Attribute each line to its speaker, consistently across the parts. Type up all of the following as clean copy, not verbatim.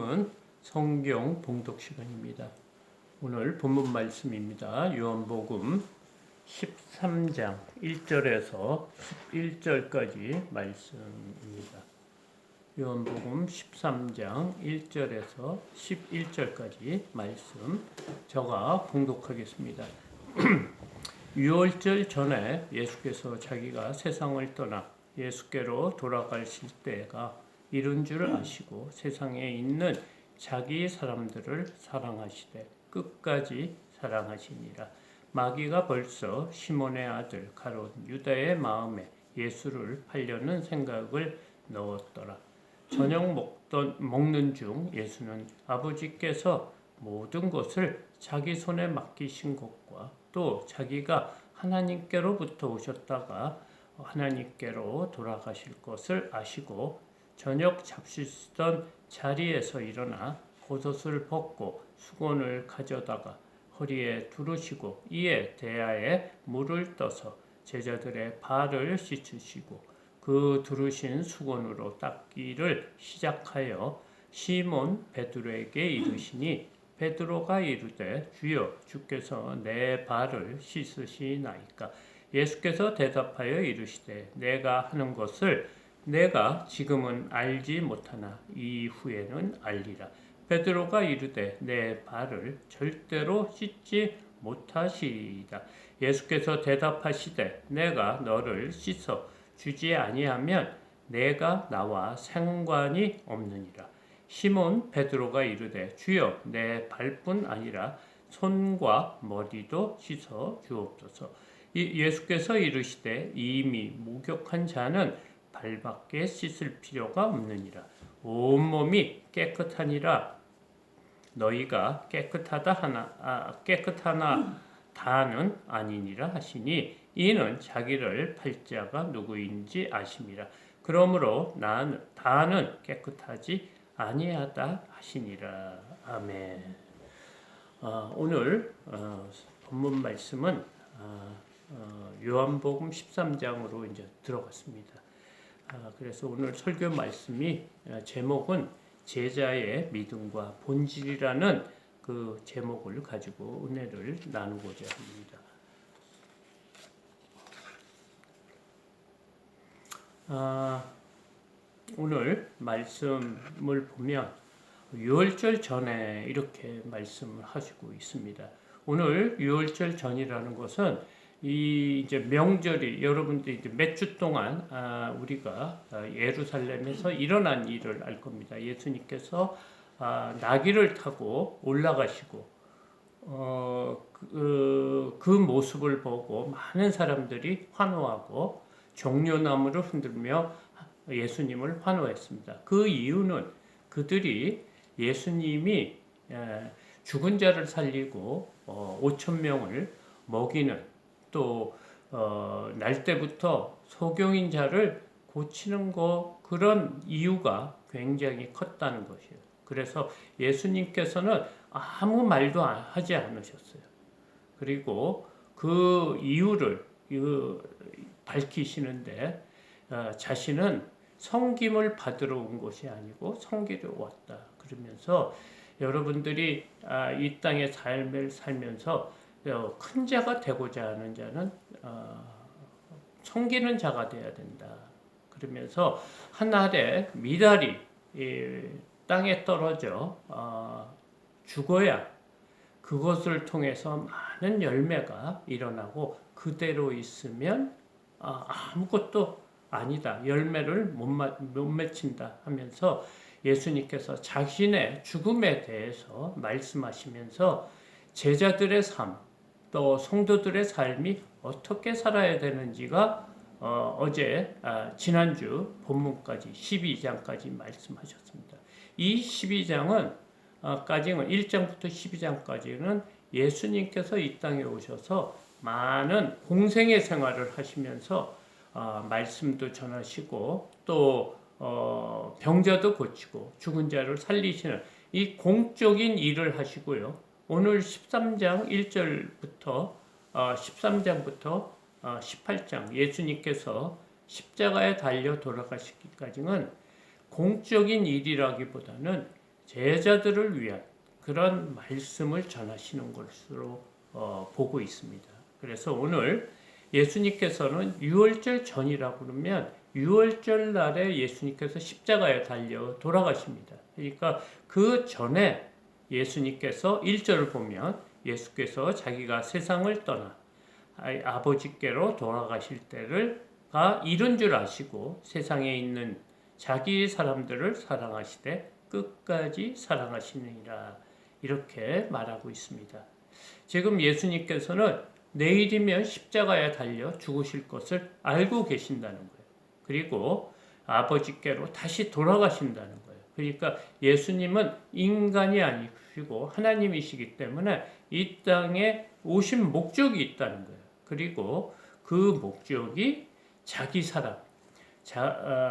Speaker 1: 시간은 성경 봉독 시간입니다. 오늘 본문 말씀입니다. 요한복음 13장 1절에서 11절까지 말씀입니다. 요한복음 13장 1절에서 11절까지 말씀 제가 봉독하겠습니다. 유월절 전에 예수께서 자기가 세상을 떠나 예수께로 돌아가실 때가 이른 줄 아시고 세상에 있는 자기 사람들을 사랑하시되 끝까지 사랑하시니라. 마귀가 벌써 시몬의 아들 가롯 유다의 마음에 예수를 팔려는 생각을 넣었더라. 저녁 먹는 중 예수는 아버지께서 모든 것을 자기 손에 맡기신 것과 또 자기가 하나님께로부터 오셨다가 하나님께로 돌아가실 것을 아시고 저녁 잡수시던 자리에서 일어나 겉옷을 벗고 수건을 가져다가 허리에 두르시고 이에 대야에 물을 떠서 제자들의 발을 씻으시고 그 두르신 수건으로 닦기를 시작하여 시몬 베드로에게 이르시니 베드로가 이르되 주여 주께서 내 발을 씻으시나이까. 예수께서 대답하여 이르시되 내가 하는 것을 내가 지금은 알지 못하나 이후에는 알리라. 베드로가 이르되 내 발을 절대로 씻지 못하시리다. 예수께서 대답하시되 내가 너를 씻어 주지 아니하면 내가 나와 상관이 없느니라. 시몬 베드로가 이르되 주여 내 발뿐 아니라 손과 머리도 씻어 주옵소서. 예수께서 이르시되 이미 목욕한 자는 발밖에 씻을 필요가 없느니라. 온몸이 깨끗하니라. 너희가 깨끗하나 다는 아니니라 하시니 이는 자기를 팔 자가 누구인지 아심이라. 그러므로 다는 깨끗하지 아니하다 하시니라. 아멘. 오늘 본문 말씀은 요한복음 13장으로 이제 들어갔습니다. 그래서 오늘 설교 말씀이 제목은 제자의 믿음과 본질이라는 그 제목을 가지고 은혜를 나누고자 합니다. 오늘 말씀을 보면 유월절 전에 이렇게 말씀을 하시고 있습니다. 오늘 유월절 전이라는 것은 이 이제 명절이 여러분들 이제 몇 주 동안 우리가 예루살렘에서 일어난 일을 알 겁니다. 예수님께서 나귀를 타고 올라가시고 그 모습을 보고 많은 사람들이 환호하고 종려나무를 흔들며 예수님을 환호했습니다. 그 이유는 그들이 예수님이 죽은 자를 살리고 5천 명을 먹이는 또 날 때부터 소경인 자를 고치는 그런 이유가 굉장히 컸다는 것이에요. 그래서 예수님께서는 아무 말도 하지 않으셨어요. 그리고 그 이유를 밝히시는데 자신은 섬김을 받으러 온 것이 아니고 섬기러 왔다. 그러면서 여러분들이 이 땅의 삶을 살면서 큰 자가 되고자 하는 자는 섬기는 자가 되어야 된다. 그러면서 한 알의 미달이 땅에 떨어져 죽어야 그것을 통해서 많은 열매가 일어나고 그대로 있으면 아무것도 아니다. 열매를 못 맺힌다 하면서 예수님께서 자신의 죽음에 대해서 말씀하시면서 제자들의 삶, 또 성도들의 삶이 어떻게 살아야 되는지가 지난주 본문까지 12장까지 말씀하셨습니다. 이 12장은 1장부터 12장까지는 예수님께서 이 땅에 오셔서 많은 공생의 생활을 하시면서 말씀도 전하시고 또 병자도 고치고 죽은 자를 살리시는 이 공적인 일을 하시고요. 오늘 13장 1절부터 13장부터 18장 예수님께서 십자가에 달려 돌아가시기까지는 공적인 일이라기보다는 제자들을 위한 그런 말씀을 전하시는 것으로 보고 있습니다. 그래서 오늘 예수님께서는 유월절 전이라고 그러면 유월절 날에 예수님께서 십자가에 달려 돌아가십니다. 그러니까 그 전에 예수님께서 1절을 보면 예수께서 자기가 세상을 떠나 아버지께로 돌아가실 때가 이른 줄 아시고 세상에 있는 자기 사람들을 사랑하시되 끝까지 사랑하시느니라 이렇게 말하고 있습니다. 지금 예수님께서는 내일이면 십자가에 달려 죽으실 것을 알고 계신다는 거예요. 그리고 아버지께로 다시 돌아가신다는 거예요. 그러니까 예수님은 인간이 아니시고 하나님이시기 때문에 이 땅에 오신 목적이 있다는 거예요. 그리고 그 목적이 자기 사람,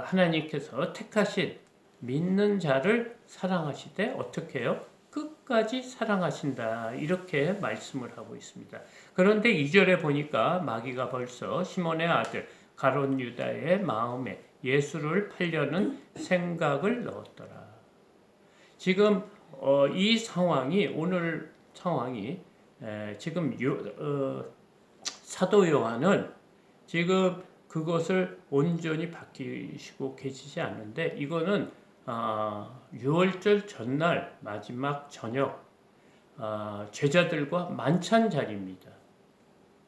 Speaker 1: 하나님께서 택하신 믿는 자를 사랑하시되 어떻게 해요? 끝까지 사랑하신다 이렇게 말씀을 하고 있습니다. 그런데 2절에 보니까 마귀가 벌써 시몬의 아들 가롯 유다의 마음에 예수를 팔려는 생각을 넣었더라. 지금 이 상황이 오늘 상황이 지금 사도 요한은 지금 그것을 온전히 바뀌시고 계시지 않는데 이거는 6월절 전날 마지막 저녁 제자들과 만찬 자리입니다.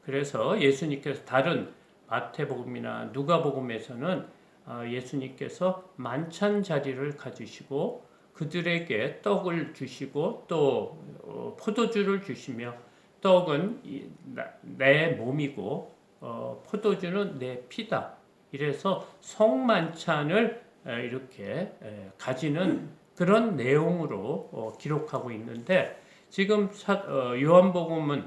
Speaker 1: 그래서 예수님께서 다른 마태복음이나 누가복음에서는 예수님께서 만찬 자리를 가지시고 그들에게 떡을 주시고 또 포도주를 주시며 떡은 내 몸이고 포도주는 내 피다. 이래서 성만찬을 이렇게 가지는 그런 내용으로 기록하고 있는데 지금 요한복음은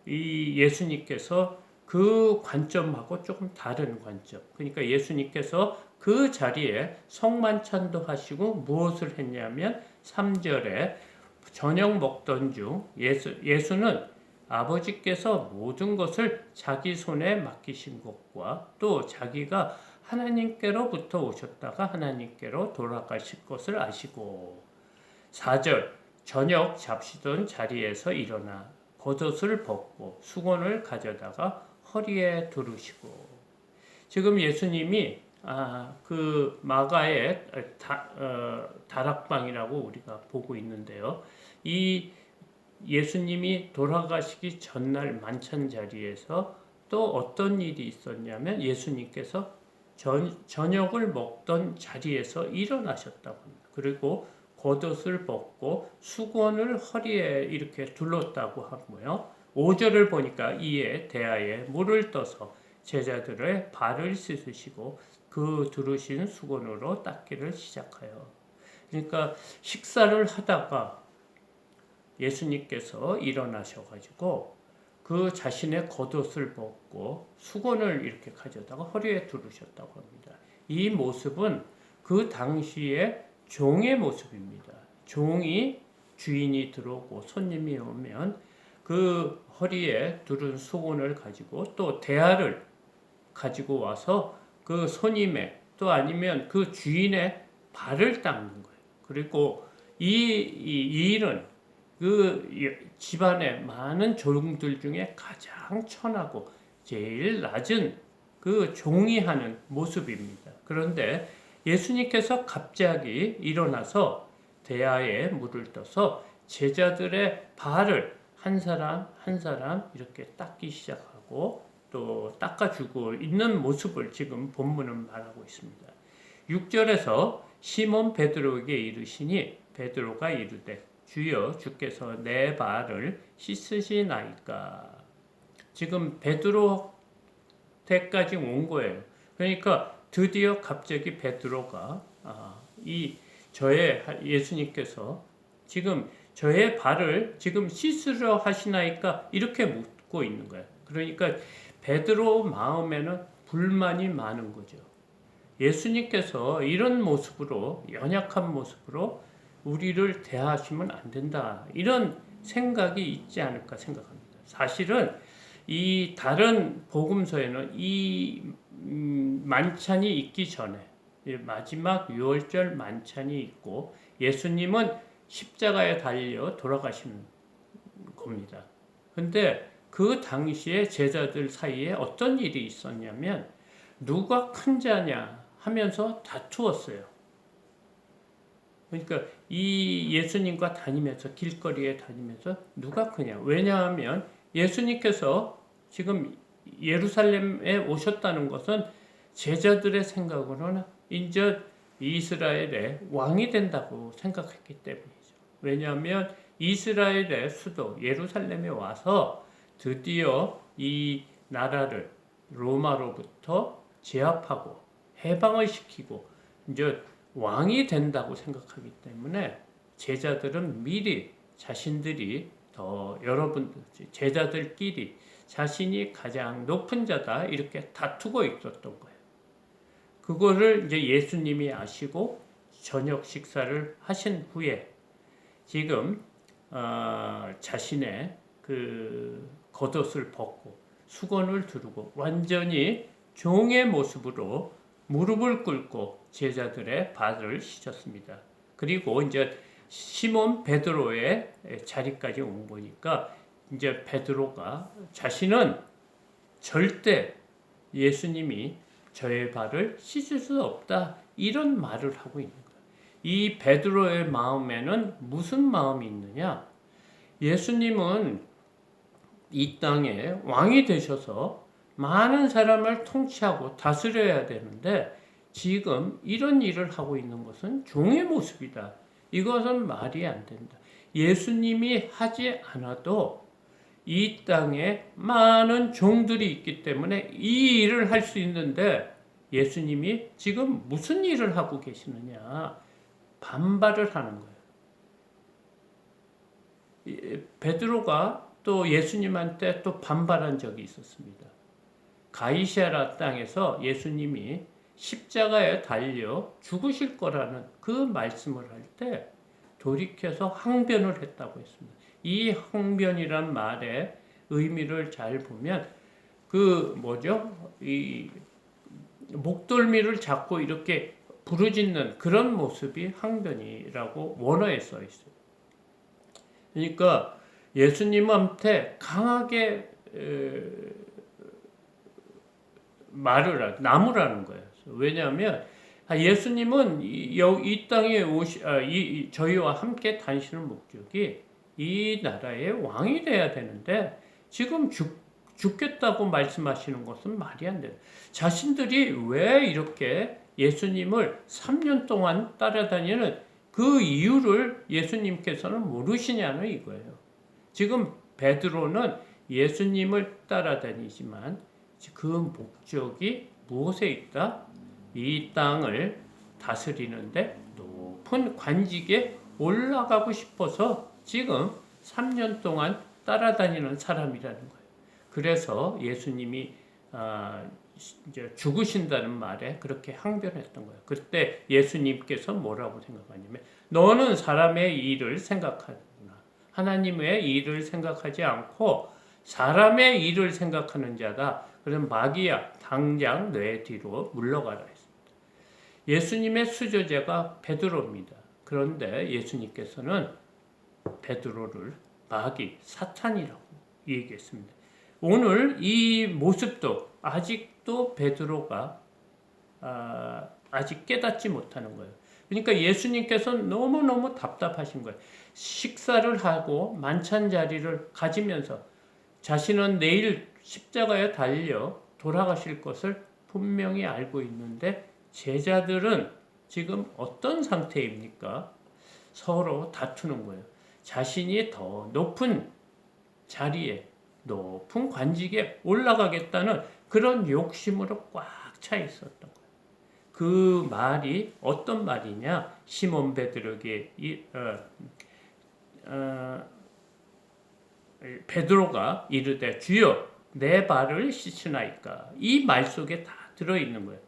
Speaker 1: 이 예수님께서 그 관점하고 조금 다른 관점. 그러니까 예수님께서 그 자리에 성만찬도 하시고 무엇을 했냐면 3절에 저녁 먹던 중 예수는 아버지께서 모든 것을 자기 손에 맡기신 것과 또 자기가 하나님께로부터 오셨다가 하나님께로 돌아가실 것을 아시고 4절 저녁 잡시던 자리에서 일어나 겉옷을 벗고 수건을 가져다가 허리에 두르시고 지금 예수님이 그 마가의 다락방이라고 우리가 보고 있는데요. 이 예수님이 돌아가시기 전날 만찬 자리에서 또 어떤 일이 있었냐면 예수님께서 저녁을 먹던 자리에서 일어나셨다고 합니다. 그리고 겉옷을 벗고 수건을 허리에 이렇게 둘렀다고 하고요. 5절을 보니까 이에 대하에 물을 떠서 제자들의 발을 씻으시고 그 두르신 수건으로 닦기를 시작하여 그러니까 식사를 하다가 예수님께서 일어나셔가지고 그 자신의 겉옷을 벗고 수건을 이렇게 가져다가 허리에 두르셨다고 합니다. 이 모습은 그 당시에 종의 모습입니다. 종이 주인이 들어오고 손님이 오면 그 허리에 두른 수건을 가지고 또 대야를 가지고 와서 그 손님의 또 아니면 그 주인의 발을 닦는 거예요. 그리고 이 일은 그 집안의 많은 종들 중에 가장 천하고 제일 낮은 그 종이 하는 모습입니다. 그런데 예수님께서 갑자기 일어나서 대야에 물을 떠서 제자들의 발을 한 사람 한 사람 이렇게 닦기 시작하고 또 닦아주고 있는 모습을 지금 본문은 말하고 있습니다. 6절에서 시몬 베드로에게 이르시니 베드로가 이르되 주여 주께서 내 발을 씻으시나이까. 지금 베드로 때까지 온 거예요. 그러니까 드디어 갑자기 베드로가 예수님께서 지금 저의 발을 지금 씻으려 하시나이까 이렇게 묻고 있는 거예요. 그러니까 베드로 마음에는 불만이 많은 거죠. 예수님께서 이런 모습으로 연약한 모습으로 우리를 대하시면 안 된다. 이런 생각이 있지 않을까 생각합니다. 사실은 이 다른 복음서에는 이 만찬이 있기 전에 마지막 유월절 만찬이 있고 예수님은 십자가에 달려 돌아가신 겁니다. 근데 그 당시에 제자들 사이에 어떤 일이 있었냐면 누가 큰 자냐 하면서 다투었어요. 그러니까 이 예수님과 다니면서 길거리에 다니면서 누가 크냐. 왜냐하면 예수님께서 지금 예루살렘에 오셨다는 것은 제자들의 생각으로는 이제 이스라엘의 왕이 된다고 생각했기 때문이죠. 왜냐하면 이스라엘의 수도 예루살렘에 와서 드디어 이 나라를 로마로부터 제압하고 해방을 시키고 이제 왕이 된다고 생각하기 때문에 제자들은 미리 자신들이 더 여러분들 제자들끼리 자신이 가장 높은 자다 이렇게 다투고 있었던 거예요. 그거를 이제 예수님이 아시고 저녁 식사를 하신 후에 지금 자신의 그 겉옷을 벗고 수건을 두르고 완전히 종의 모습으로 무릎을 꿇고 제자들의 발을 씻었습니다. 그리고 이제 시몬 베드로의 자리까지 온 거니까 이제 베드로가 자신은 절대 예수님이 저의 발을 씻을 수 없다 이런 말을 하고 있는 거예요. 이 베드로의 마음에는 무슨 마음이 있느냐? 예수님은 이 땅에 왕이 되셔서 많은 사람을 통치하고 다스려야 되는데 지금 이런 일을 하고 있는 것은 종의 모습이다. 이것은 말이 안 된다. 예수님이 하지 않아도 이 땅에 많은 종들이 있기 때문에 이 일을 할 수 있는데 예수님이 지금 무슨 일을 하고 계시느냐? 반발을 하는 거예요. 베드로가 또 예수님한테 또 반발한 적이 있었습니다. 가이사랴 땅에서 예수님이 십자가에 달려 죽으실 거라는 그 말씀을 할 때 돌이켜서 항변을 했다고 했습니다. 이 항변이란 말의 의미를 잘 보면 그 이 목덜미를 잡고 이렇게 부르짖는 그런 모습이 항변이라고 원어에 써 있어요. 그러니까 예수님한테 강하게 나무라는 거예요. 왜냐하면 예수님은 이 땅에 저희와 함께 다니시는 목적이 이 나라의 왕이 돼야 되는데 지금 죽겠다고 말씀하시는 것은 말이 안 돼요. 자신들이 왜 이렇게 예수님을 3년 동안 따라다니는 그 이유를 예수님께서는 모르시냐는 이거예요. 지금 베드로는 예수님을 따라다니지만 그 목적이 무엇에 있다? 이 땅을 다스리는데 높은 관직에 올라가고 싶어서 지금 3년 동안 따라다니는 사람이라는 거예요. 그래서 예수님이 이제 죽으신다는 말에 그렇게 항변했던 거예요. 그때 예수님께서 뭐라고 생각하냐면 너는 사람의 일을 생각하는구나. 하나님의 일을 생각하지 않고 사람의 일을 생각하는 자다. 그럼 마귀야 당장 내 뒤로 물러가라 했습니다. 예수님의 수저자가 베드로입니다. 그런데 예수님께서는 베드로를 마귀 사탄이라고 얘기했습니다. 오늘 이 모습도 아직도 베드로가 아직 깨닫지 못하는 거예요. 그러니까 예수님께서는 너무너무 답답하신 거예요. 식사를 하고 만찬 자리를 가지면서 자신은 내일 십자가에 달려 돌아가실 것을 분명히 알고 있는데 제자들은 지금 어떤 상태입니까? 서로 다투는 거예요. 자신이 더 높은 자리에 높은 관직에 올라가겠다는 그런 욕심으로 꽉 차 있었던 거예요. 그 말이 어떤 말이냐? 시몬 베드로에게 베드로가 이르되 주여 내 발을 씻으나이까. 이 말 속에 다 들어있는 거예요.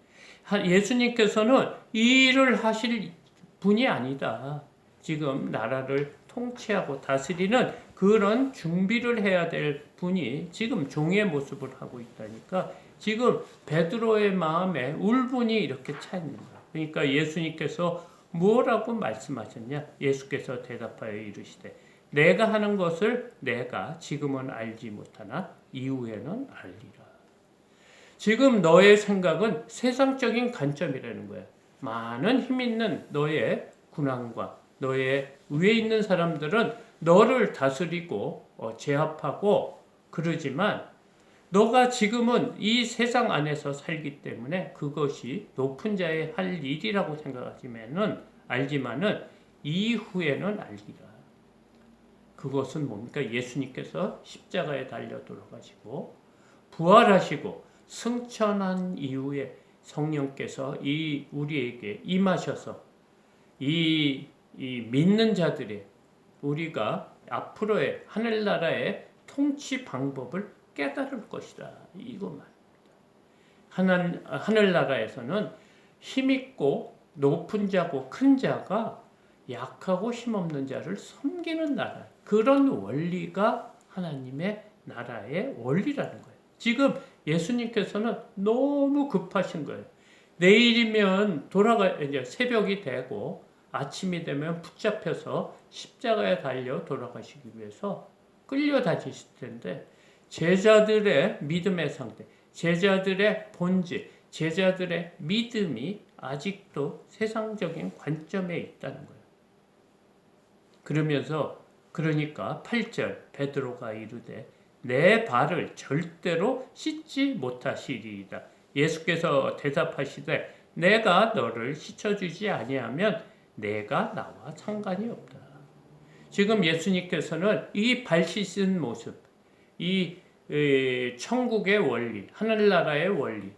Speaker 1: 예수님께서는 이 일을 하실 분이 아니다. 지금 나라를 통치하고 다스리는 그런 준비를 해야 될 분이 지금 종의 모습을 하고 있다니까 지금 베드로의 마음에 울분이 이렇게 차 있는 거예요. 그러니까 예수님께서 뭐라고 말씀하셨냐? 예수께서 대답하여 이르시되 내가 하는 것을 내가 지금은 알지 못하나 이후에는 알리라. 지금 너의 생각은 세상적인 관점이라는 거야. 많은 힘 있는 너의 군왕과 너의 위에 있는 사람들은 너를 다스리고 제압하고 그러지만 너가 지금은 이 세상 안에서 살기 때문에 그것이 높은 자의 할 일이라고 알지만은 이후에는 알리라. 그것은 뭡니까? 예수님께서 십자가에 달려 돌아가시고 부활하시고 승천한 이후에 성령께서 우리에게 임하셔서 이 믿는 자들의 우리가 앞으로의 하늘나라의 통치 방법을 깨달을 것이다. 이것만. 하늘나라에서는 힘있고 높은 자고 큰 자가 약하고 힘없는 자를 섬기는 나라. 그런 원리가 하나님의 나라의 원리라는 거예요. 지금 예수님께서는 너무 급하신 거예요. 내일이면 이제 새벽이 되고 아침이 되면 붙잡혀서 십자가에 달려 돌아가시기 위해서 끌려다니실 텐데 제자들의 믿음의 상태, 제자들의 본질, 제자들의 믿음이 아직도 세상적인 관점에 있다는 거예요. 그러니까 8절 베드로가 이르되 내 발을 절대로 씻지 못하시리이다. 예수께서 대답하시되 내가 너를 씻어주지 아니하면 내가 나와 상관이 없다. 지금 예수님께서는 이 발 씻은 모습, 이 천국의 원리, 하늘나라의 원리,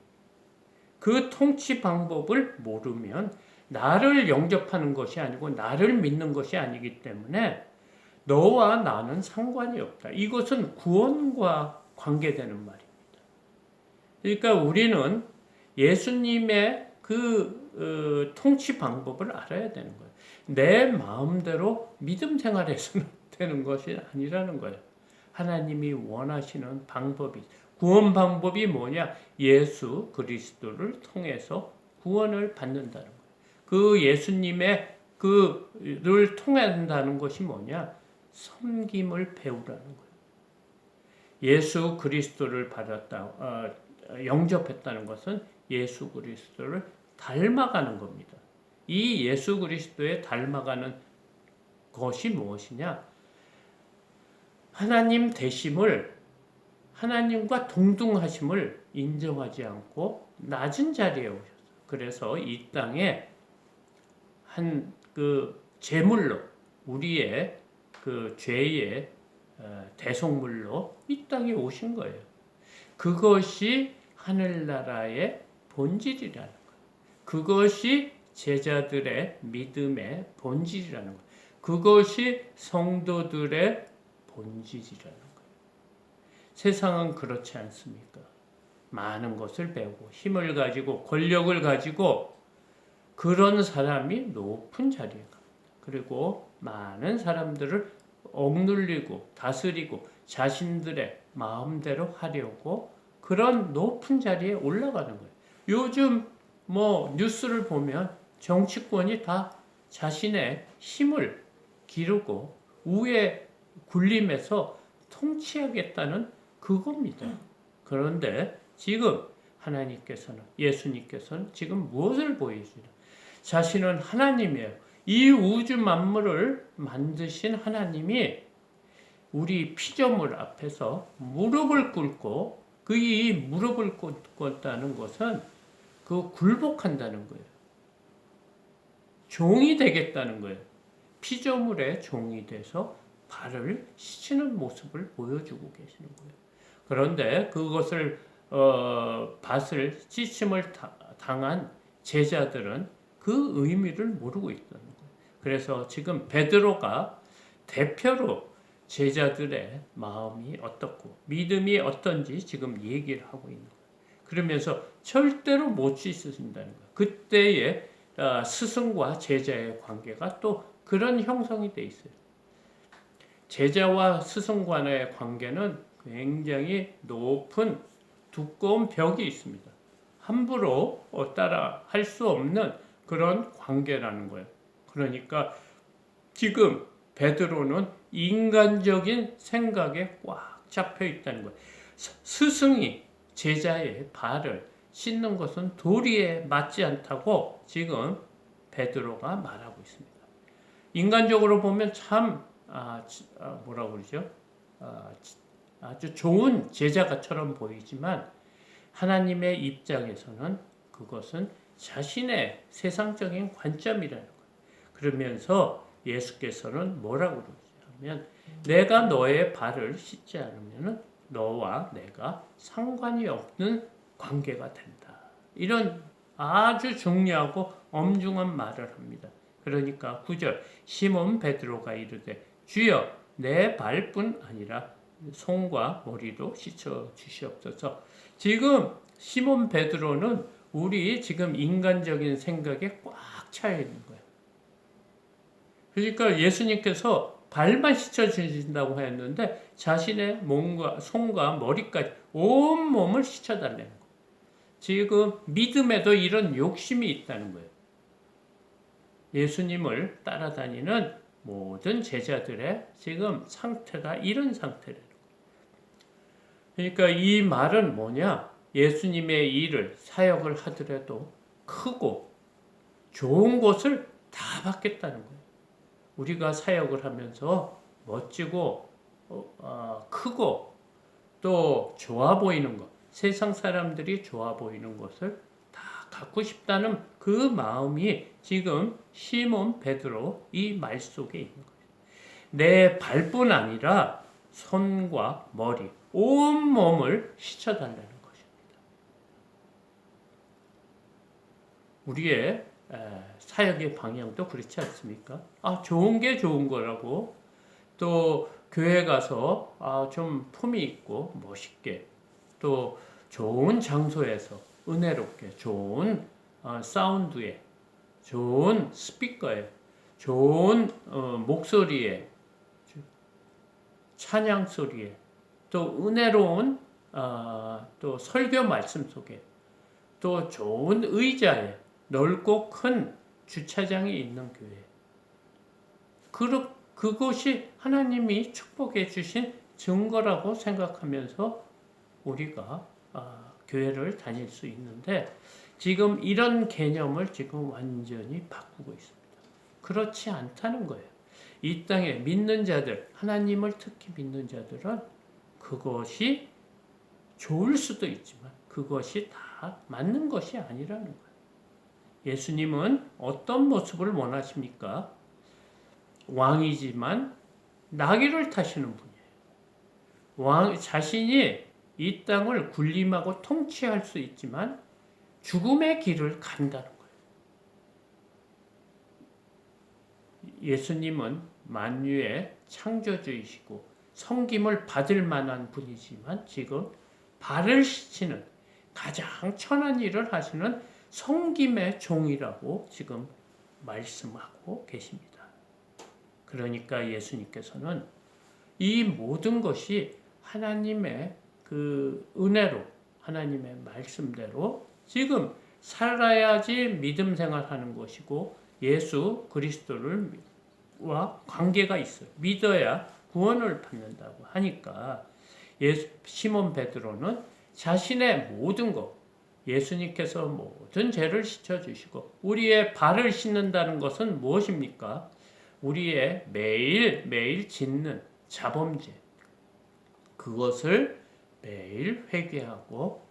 Speaker 1: 그 통치 방법을 모르면 나를 영접하는 것이 아니고 나를 믿는 것이 아니기 때문에 너와 나는 상관이 없다. 이것은 구원과 관계되는 말입니다. 그러니까 우리는 예수님의 통치 방법을 알아야 되는 거예요. 내 마음대로 믿음 생활해서는 되는 것이 아니라는 거예요. 하나님이 원하시는 방법이, 구원 방법이 뭐냐? 예수 그리스도를 통해서 구원을 받는다는 거예요. 그 예수님의 그를 통한다는 것이 뭐냐? 섬김을 배우라는 거예요. 예수 그리스도를 영접했다는 것은 예수 그리스도를 닮아가는 겁니다. 이 예수 그리스도에 닮아가는 것이 무엇이냐? 하나님 되심을, 하나님과 동등하심을 인정하지 않고 낮은 자리에 오셨어요. 그래서 이 땅에 제물로 우리의 죄의 대속물로 이 땅에 오신 거예요. 그것이 하늘나라의 본질이라는 거예요. 그것이 제자들의 믿음의 본질이라는 거예요. 그것이 성도들의 본질이라는 거예요. 세상은 그렇지 않습니까? 많은 것을 배우고 힘을 가지고 권력을 가지고 그런 사람이 높은 자리에 갑니다. 그리고 많은 사람들을 억눌리고 다스리고 자신들의 마음대로 하려고 그런 높은 자리에 올라가는 거예요. 요즘 뉴스를 보면 정치권이 다 자신의 힘을 기르고 우에 굴림해서 통치하겠다는 그겁니다. 그런데 지금 예수님께서는 지금 무엇을 보이시냐? 자신은 하나님이에요. 이 우주 만물을 만드신 하나님이 우리 피조물 앞에서 무릎을 꿇고 이 무릎을 꿇었다는 것은 굴복한다는 거예요. 종이 되겠다는 거예요. 피조물의 종이 돼서 발을 씻는 모습을 보여주고 계시는 거예요. 그런데 그것을 밭을 씻음을 당한 제자들은 그 의미를 모르고 있다는 거예요. 그래서 지금 베드로가 대표로 제자들의 마음이 어떻고 믿음이 어떤지 지금 얘기를 하고 있는 거예요. 그러면서 절대로 못 씻으신다는 거예요. 그때의 스승과 제자의 관계가 또 그런 형성이 돼 있어요. 제자와 스승 간의 관계는 굉장히 높은 두꺼운 벽이 있습니다. 함부로 따라 할 수 없는 그런 관계라는 거예요. 그러니까 지금 베드로는 인간적인 생각에 꽉 잡혀 있다는 거예요. 스승이 제자의 발을 씻는 것은 도리에 맞지 않다고 지금 베드로가 말하고 있습니다. 인간적으로 보면 참 뭐라고 그러죠? 아주 좋은 제자가처럼 보이지만 하나님의 입장에서는 그것은 자신의 세상적인 관점이라는 거예요. 그러면서 예수께서는 뭐라고 그러냐면 내가 너의 발을 씻지 않으면 너와 내가 상관이 없는 관계가 된다. 이런 아주 중요하고 엄중한 말을 합니다. 그러니까 9절 시몬 베드로가 이르되 주여 내 발뿐 아니라 손과 머리도 씻어 주시옵소서. 지금 시몬 베드로는 우리 지금 인간적인 생각에 꽉 차 있는 거예요. 그러니까 예수님께서 발만 씻어 주신다고 했는데 자신의 몸과 손과 머리까지 온 몸을 씻어 달라는 거예요. 지금 믿음에도 이런 욕심이 있다는 거예요. 예수님을 따라다니는 모든 제자들의 지금 상태가 이런 상태래요. 그러니까 이 말은 뭐냐? 예수님의 일을 사역을 하더라도 크고 좋은 것을 다 받겠다는 거예요. 우리가 사역을 하면서 멋지고 크고 또 좋아 보이는 것, 세상 사람들이 좋아 보이는 것을 다 갖고 싶다는 그 마음이 지금 시몬 베드로 이 말 속에 있는 거예요. 내 발뿐 아니라 손과 머리, 온 몸을 씻어달라는 것입니다. 우리의 사역의 방향도 그렇지 않습니까? 좋은 게 좋은 거라고 또 교회 가서 좀 품위 있고 멋있게 또 좋은 장소에서 은혜롭게 좋은 사운드에 좋은 스피커에 좋은 목소리에 찬양 소리에 또 은혜로운 또 설교 말씀 속에 또 좋은 의자에 넓고 큰 주차장이 있는 교회. 그것이 하나님이 축복해 주신 증거라고 생각하면서 우리가 교회를 다닐 수 있는데 지금 이런 개념을 지금 완전히 바꾸고 있습니다. 그렇지 않다는 거예요. 이 땅에 믿는 자들, 하나님을 특히 믿는 자들은 그것이 좋을 수도 있지만 그것이 다 맞는 것이 아니라는 거예요. 예수님은 어떤 모습을 원하십니까? 왕이지만 나귀를 타시는 분이에요. 자신이 이 땅을 군림하고 통치할 수 있지만 죽음의 길을 간다는 거예요. 예수님은 만유의 창조주이시고 섬김을 받을 만한 분이지만 지금 발을 씻히는 가장 천한 일을 하시는 섬김의 종이라고 지금 말씀하고 계십니다. 그러니까 예수님께서는 이 모든 것이 하나님의 그 은혜로 하나님의 말씀대로 지금 살아야지 믿음 생활하는 것이고 예수 그리스도와 관계가 있어요. 믿어야 구원을 받는다고 하니까 시몬 베드로는 자신의 모든 것 예수님께서 모든 죄를 씻어주시고 우리의 발을 씻는다는 것은 무엇입니까? 우리의 매일 짓는 자범죄 그것을 매일 회개하고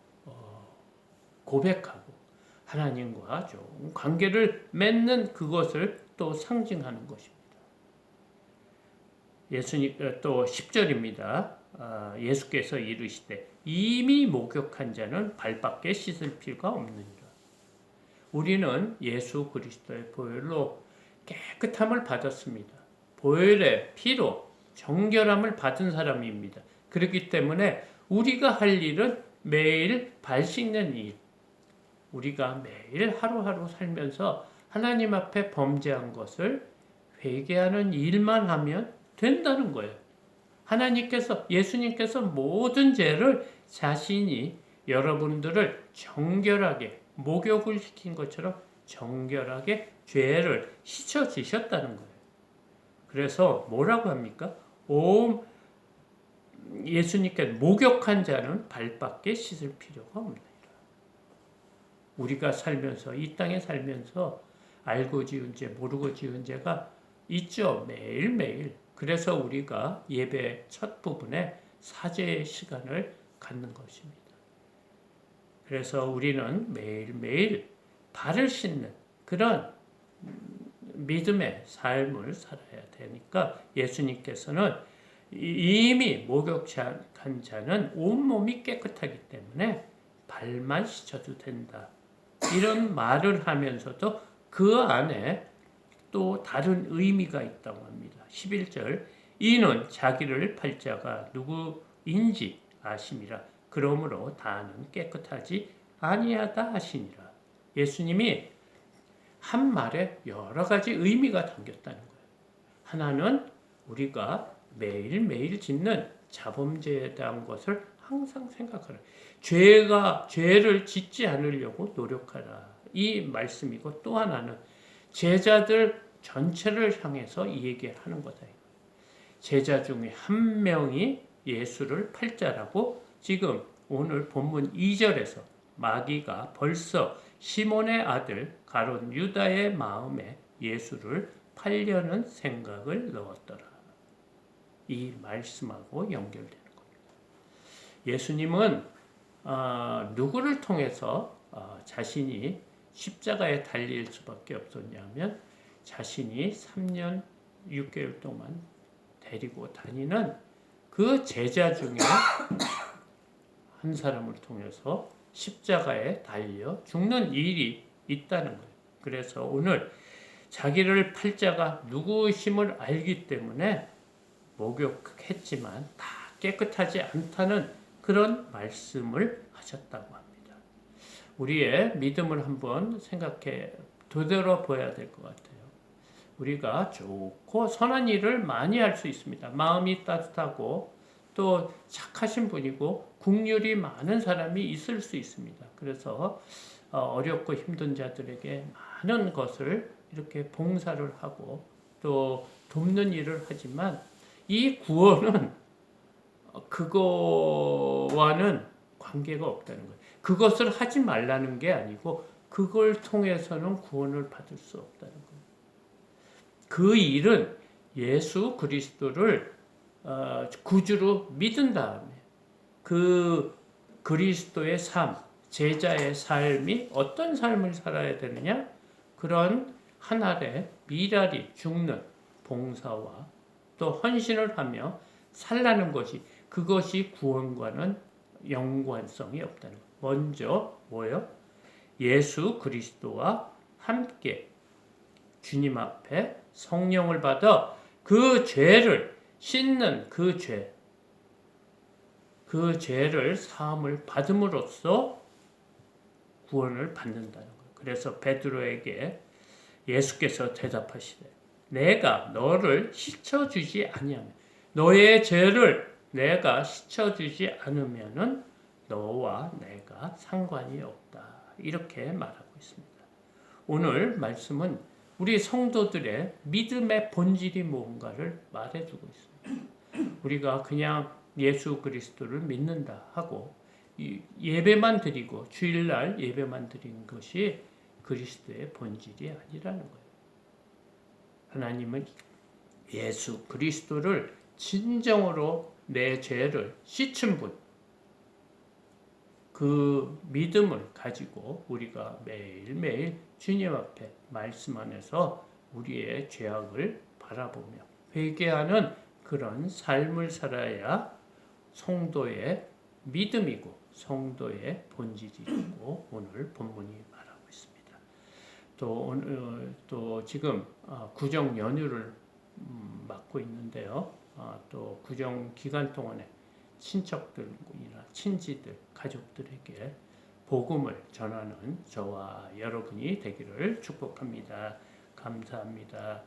Speaker 1: 고백하고 하나님과 좋은 관계를 맺는 그것을 또 상징하는 것입니다. 예수님 또 10절입니다. 예수께서 이르시되 이미 목욕한 자는 발밖에 씻을 필요가 없느니라. 우리는 예수 그리스도의 보혈로 깨끗함을 받았습니다. 보혈의 피로 정결함을 받은 사람입니다. 그렇기 때문에 우리가 할 일은 매일 발 씻는 일. 우리가 매일 하루하루 살면서 하나님 앞에 범죄한 것을 회개하는 일만 하면 된다는 거예요. 예수님께서 모든 죄를 자신이 여러분들을 정결하게 목욕을 시킨 것처럼 정결하게 죄를 씻어주셨다는 거예요. 그래서 뭐라고 합니까? 오, 예수님께 목욕한 자는 발밖에 씻을 필요가 없느니라. 우리가 살면서 이 땅에 살면서 알고 지은 죄 모르고 지은 죄가 있죠. 매일매일. 그래서 우리가 예배 첫 부분에 사죄의 시간을 갖는 것입니다. 그래서 우리는 매일매일 발을 씻는 그런 믿음의 삶을 살아야 되니까 예수님께서는 이미 목욕한 자는 온몸이 깨끗하기 때문에 발만 씻어도 된다. 이런 말을 하면서도 그 안에 또 다른 의미가 있다고 합니다. 11절 이는 자기를 팔 자가 누구인지 아심이라 그러므로 다는 깨끗하지 아니하다 하시니라. 예수님이 한 말에 여러 가지 의미가 담겼다는 거예요. 하나는 우리가 매일매일 짓는 자범죄에 대한 것을 항상 생각하라. 죄를 짓지 않으려고 노력하라. 이 말씀이고 또 하나는 제자들 전체를 향해서 이 얘기를 하는 거다. 제자 중에 한 명이 예수를 팔자라고 지금 오늘 본문 2절에서 마귀가 벌써 시몬의 아들 가룟 유다의 마음에 예수를 팔려는 생각을 넣었더라. 이 말씀하고 연결되는 겁니다. 예수님은 누구를 통해서 자신이 십자가에 달릴 수밖에 없었냐면 자신이 3년 6개월 동안 데리고 다니는 그 제자 중에 한 사람을 통해서 십자가에 달려 죽는 일이 있다는 거예요. 그래서 오늘 자기를 팔 자가 누구심을 알기 때문에 목욕했지만 다 깨끗하지 않다는 그런 말씀을 하셨다고 합니다. 우리의 믿음을 한번 생각해 되돌아봐야 될 것 같아요. 우리가 좋고 선한 일을 많이 할 수 있습니다. 마음이 따뜻하고 또 착하신 분이고 긍휼이 많은 사람이 있을 수 있습니다. 그래서 어렵고 힘든 자들에게 많은 것을 이렇게 봉사를 하고 또 돕는 일을 하지만 이 구원은 그거와는 관계가 없다는 거예요. 그것을 하지 말라는 게 아니고 그걸 통해서는 구원을 받을 수 없다는 거예요. 그 일은 예수 그리스도를 구주로 믿은 다음에 그 그리스도의 삶, 제자의 삶이 어떤 삶을 살아야 되느냐? 그런 하늘의 미랄이 죽는 봉사와 또 헌신을 하며 살라는 것이 그것이 구원과는 연관성이 없다는 것. 먼저 뭐예요? 예수 그리스도와 함께 주님 앞에 성령을 받아 그 죄를 씻는 그 죄를 사함을 받음으로써 구원을 받는다는 거예요. 그래서 베드로에게 예수께서 대답하시되 내가 너를 씻어주지 아니하면 너의 죄를 내가 씻어주지 않으면은 너와 내가 상관이 없다. 이렇게 말하고 있습니다. 오늘 말씀은 우리 성도들의 믿음의 본질이 뭔가를 말해주고 있습니다. 우리가 그냥 예수 그리스도를 믿는다 하고 예배만 드리고 주일날 예배만 드리는 것이 그리스도의 본질이 아니라는 거예요. 하나님은 예수 그리스도를 진정으로 내 죄를 씻은 분, 그 믿음을 가지고 우리가 매일매일 주님 앞에 말씀 안에서 우리의 죄악을 바라보며 회개하는 그런 삶을 살아야 성도의 믿음이고 성도의 본질이고 오늘 본문이 말하고 있습니다. 또 지금 구정 연휴를 맞고 있는데요. 또 구정 기간 동안에 친척들이나 친지들, 가족들에게 복음을 전하는 저와 여러분이 되기를 축복합니다. 감사합니다.